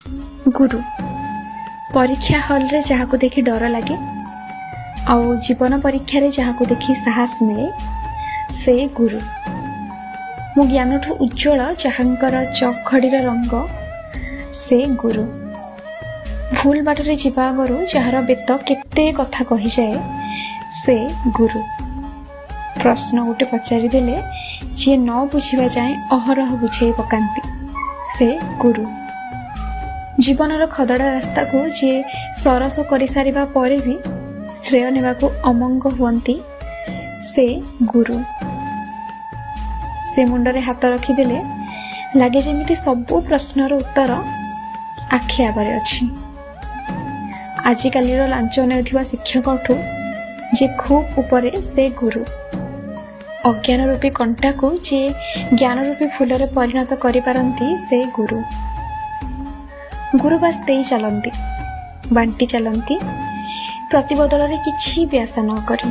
गुरु परीक्षा हॉल रे जहाको देखि डर लगे आउ जीवन परीक्षा रे जहाको देखि साहस मिले से गुरु। मो ज्ञान ठू उज्जवल जहांकर चखड़ीर रंग से गुरु। भूल बाटरे जीवा आगु जार बेत केते कथा कही जाए से गुरु। प्रश्न गोटे पचारि देले जी न बुझिबा जाए अहरह बुझे पकांती से गुरु। जीवनर खदड़ा रास्ता को जी सरस कर सारिबा परे भी श्रेय नेबाकू अमंग हुअंती से गुरु। से मुंडरे हाथ रखिदेले लगे जेमिति सबु प्रश्नर उत्तर आखि आगरे अछि। आजिकालीर लांच नेउथिबा शिक्षकठू जे खूब उपरे से गुरु। अज्ञान रूपी कंटा को जे ज्ञान रूपी फूलरे परिणत करि पारंती से गुरु। गुरु बास देई चलंती बांटी चलंती प्रतिबदल रे किछि भी आशा न करी।